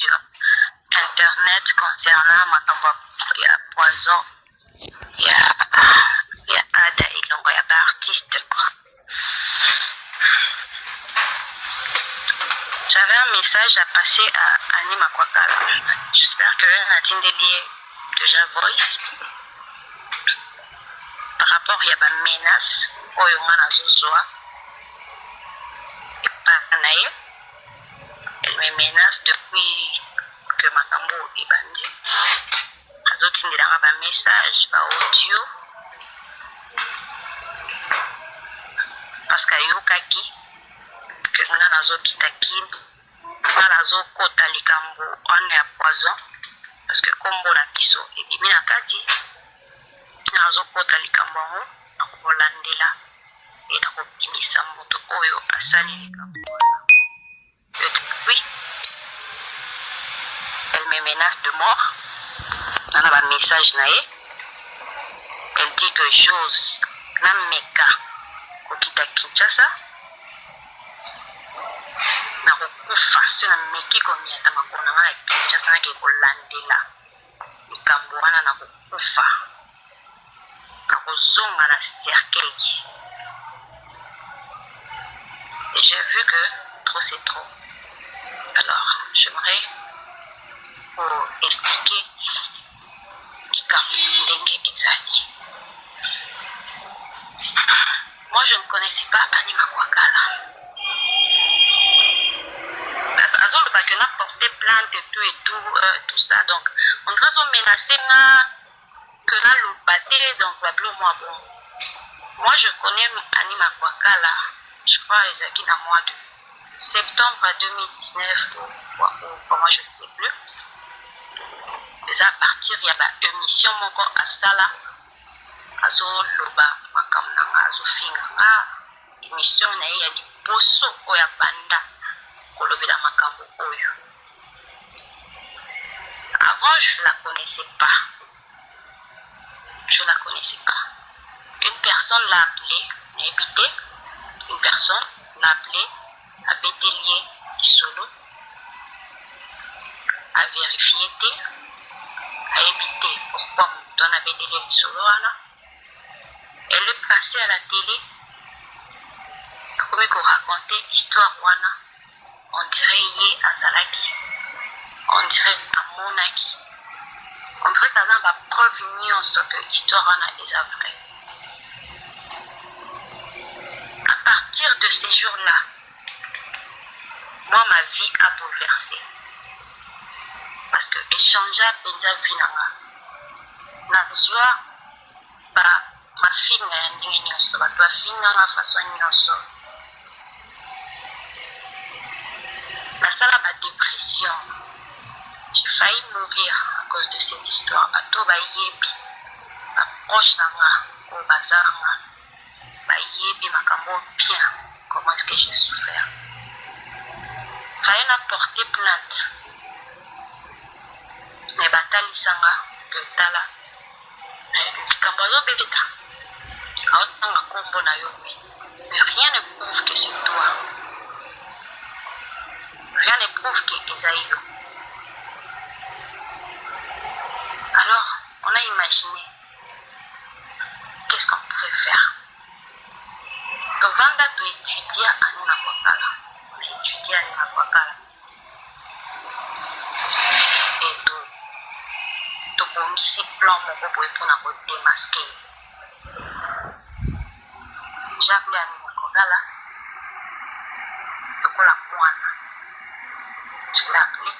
sur Internet concernant ma il y a poison, il y a Ada Ilongo, il y a artiste. J'avais un message à passer à Anima Kwakala. J'espère que Nadine Délié déjà voice. Par rapport à la menace, elle me menace depuis que Makambo est bandit. Il y a un message, un audio. Parce qu'il y a Kaki, que nous avons Kitaki, nous avons Kota Likambo, on est à poison. Parce que comme on a piso, et bien à Kati, nous avons Kota Likambo, nous avons Landela, et nous avons Bimisa Moto Oyo, Asali Likambo. Oui, elle me menace de mort. Dans un message, elle dit que j'ose Nameka Kokita Kinshasa. Nakufa, si on meki konya tamakona na Kinshasa na Landela. Ikamboana nakufa. Nakuzonga na cercueil. Et j'ai vu que trop c'est trop. Alors, j'aimerais pour expliquer moi, je ne connaissais pas Anima Kwakala. Parce qu'on a porté plainte et tout ça. Donc, on a menacé que là, le batté, donc, bon. Moi, je connais Anima Kwakala, je crois, Ezaki, dans le mois de septembre 2019, ou comment je ne sais plus. À partir il y a une émission encore à Sala azo loba makamnanga azo finga émission na ya liboso oya banda kolobela makambo oyo. Avant je la connaissais pas. Une personne l'a appelé, une personne l'a appelé à Bétélier Solo à vérifier à éviter pourquoi on avait des liens sur l'eau. Elle est passée à la télé comme qu'on racontait l'histoire wana. On dirait yé à Zalaki, on dirait à Monaki, on dirait qu'il y a une preuve nuance que l'histoire wana est vraie. À partir de ces jours-là, moi ma vie a bouleversé. Parce que échanger penza vinanga nazwa ba mafinga ya ndenge nyonso bato bafinga na façon nyonso nasala ba dépression. J'ai failli mourir à cause de cette histoire. Bato bayebi baproche nanga ko bazar nga bayebi makambo bien comment est-ce que j'ai souffert. Failli na porter plainte. Mais batali sanga que tala likambazo bebeta aotanga kombo na yo mais rien ne prouve que c'est toi, rien ne prouve que Esaïo. Alors on a imaginé qu'est-ce qu'on pourrait faire. Donc Vanda doit étudier à Anima Kwakala, on a étudié à Anima Kwakala et tout tobongisi plan moko boye mpona kodemaske. J'appelé Anima Kwakala lokola mwana. Je l'ai appelé,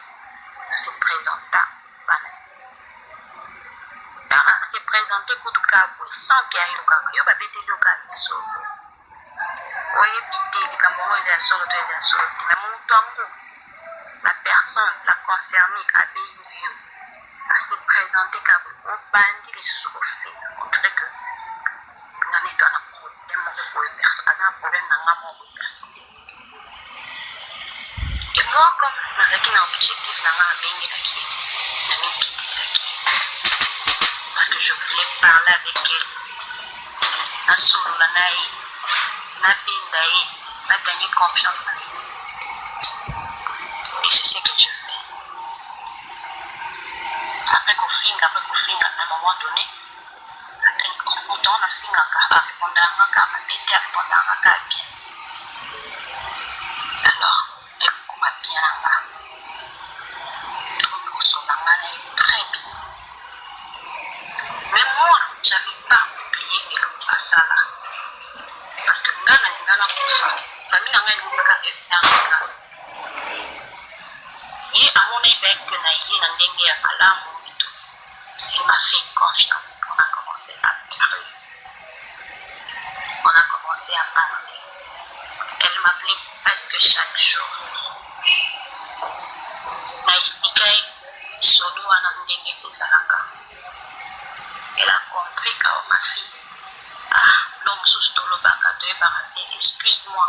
elle se présenta bana. Elle se présenté kutuka boye sans que ayi lokanga yo babeteli lokala solo oyebi te likambo ngo eza ya solo to eza ya solo te. Mais moto yango la personne la concernée abeyi yo à se présenter comme au bandit les sous-officiers. On dirait que nous avons un problème pour une personne, un problème dans une personne. Et moi, comme nous avons un objectif dans un parce que je voulais parler avec elle. Dans ce moment-là, j'ai gagné confiance en elle. Et c'est ce que je fais. après qu'on finga, à un moment donné, on a fini à répondre à ma bête, à répondre à bien. Alors, écoute ma bien là. Très bien. Mais moi, je n'avais pas oublié le passage là. Parce que nous avons la famille n'a pas évident. Et à mon évêque, il m'a fait confiance. On a commencé à parler. On a commencé à parler. Elle m'appelait presque chaque jour. Elle a compris que ma fille, l'homme sous excuse-moi.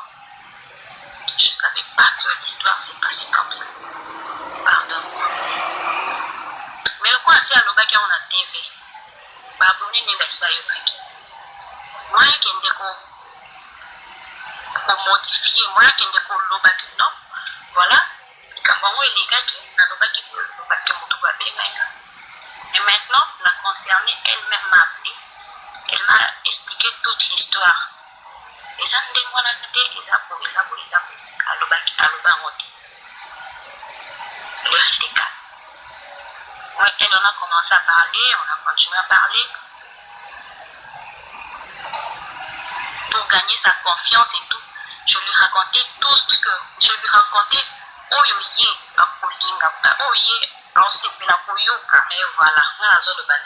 Je ne savais pas que l'histoire s'est passée comme ça. Pardon-moi. Mais le quoi, c'est à l'obaki on a TV. Babouné n'est pas yobaki. Moi, qui ai modifié, moi, qui ai l'obaki, non. Voilà. Quand il est gars qui n'a l'obaki parce que mon tout va bien. Et maintenant, la concernée, elle-même m'a appelé. Elle m'a expliqué toute l'histoire. Les gens de moi, ils elle est restée calme. Oui, et on a commencé à parler, on a continué à parler. Pour gagner sa confiance et tout, je lui racontais tout ce que je lui racontais. Et voilà,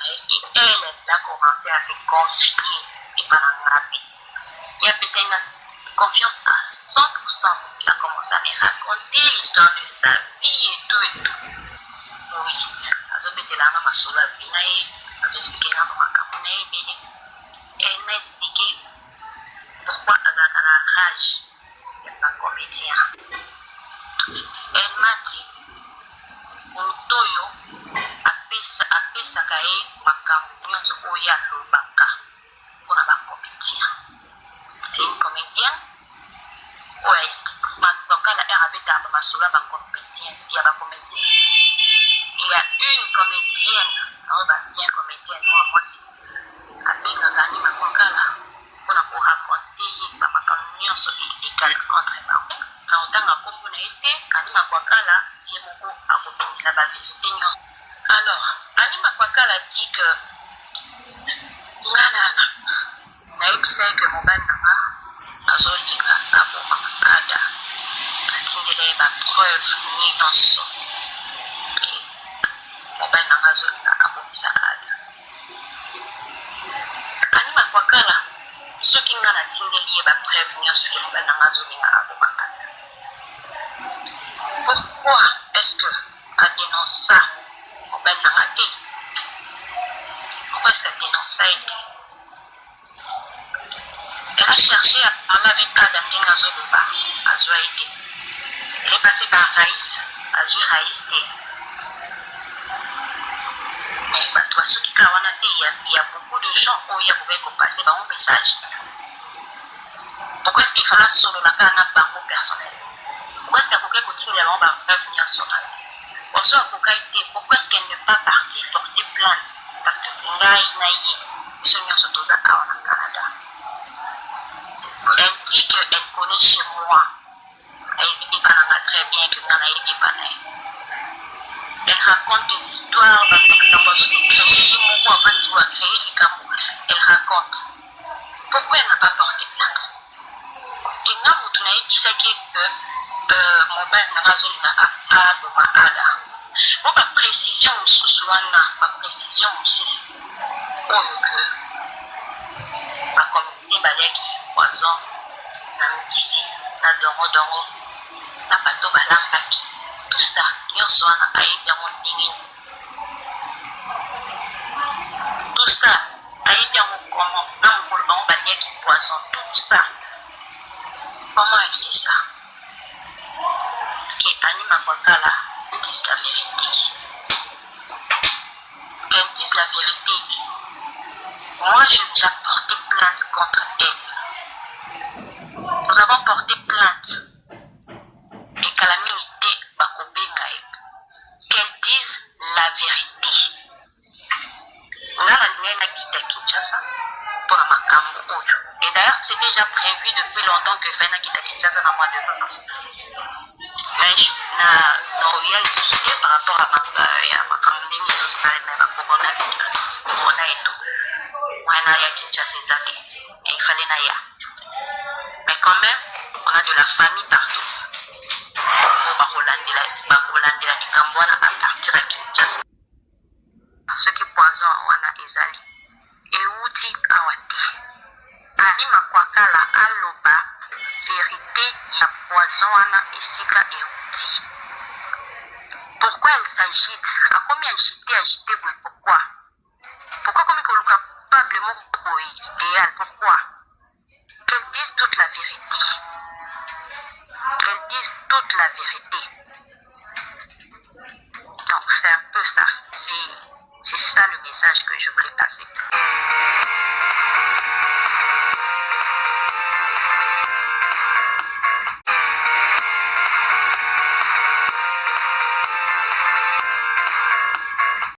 et elle a commencé à se confier et par un il a besoin de confiance à 100%. Il a commencé à me raconter l'histoire de sa vie et tout et tout. Oui, elle m'a expliqué pourquoi elle a la rage d'un comédien. Elle m'a dit Otoyo apesa kae makambo nyonso oyo alobaka mpona bacomédien. C'est une comédienne oyo bakala abetaka bamasolo bacomédien ya bacomédien. Il y a une comédienne oyo babien comédienne moi si abengaka ni makwakala mpona koraconte ye bamakambo nyonso ekala entre bango. Na otanga kombo na ye te ani makwakala ye moko akobimisa bavérité nyonso. Alors ani makwakala dit que ngana nayebisaki ke mobali nanga azolinga aboma ada atindela ye bapreuve nyonso mobali nanga azolinga abomisa ada. Ani makwakala soki nga natindeli ye bapreuve nyonso ke mobali nanga azolinga aboma ada. Pourquoi est-ce que a dénoncé ça mobali nanga te? Pourquoi est-ce qu'elle dénonce ça? Elle a cherché à parler avec Adam Dingazoloba, Azua été. Elle est passée par Raïs, Azua Raïs T. Mais toi, ceux qui il y a beaucoup de gens où il y a beaucoup passer par un message. Pourquoi est-ce qu'il fallait solo la canne à banco personnel? Pourquoi est-ce qu'il y a beaucoup de choses qui vont venir sur la pourquoi est-ce qu'elle n'est pas partie porter plainte? Parce que Canada. Elle dit qu'elle connaît chez moi. Elle dit pas très bien que elle raconte des histoires elle raconte. Pourquoi elle n'a pas porté plainte? Et nous, dit que mon père n'a pas ada. Bon, ma précision, ma précision, ma communauté qui poison, ici, na dongo, na pato balambaki, tout ça, nous sommes à tout ça, comment, qui poison, tout ça. Comment elle sait ça? Que Anima Kwakala dise la vérité. Qu'elle dise la vérité. Moi, je nous ai porté plainte contre elle. Nous avons porté plainte. Et Calamité Bakobengaï. Qu'elle dise la vérité. c'était déjà prévu depuis longtemps que Fena quitte Kinshasa dans le mois de mars. Mais Noria est par rapport à ma campagne sociale, mais ma corona et tout. Moi, il y a Kinshasa et il fallait naïa. Mais quand même, on a de la famille partout. Bakolandela Nikambwana à partir de Kinshasa. Ceux qui poison wana ezali. Euti awati. Ani makwakala aloba vérité ya poison wana esika euti. Pourquoi elle s'agite? À combien agité pourquoi? Pourquoi comme il coupablement idéal? Pourquoi? Qu'elle dise toute la vérité. Qu'elle dise toute la vérité.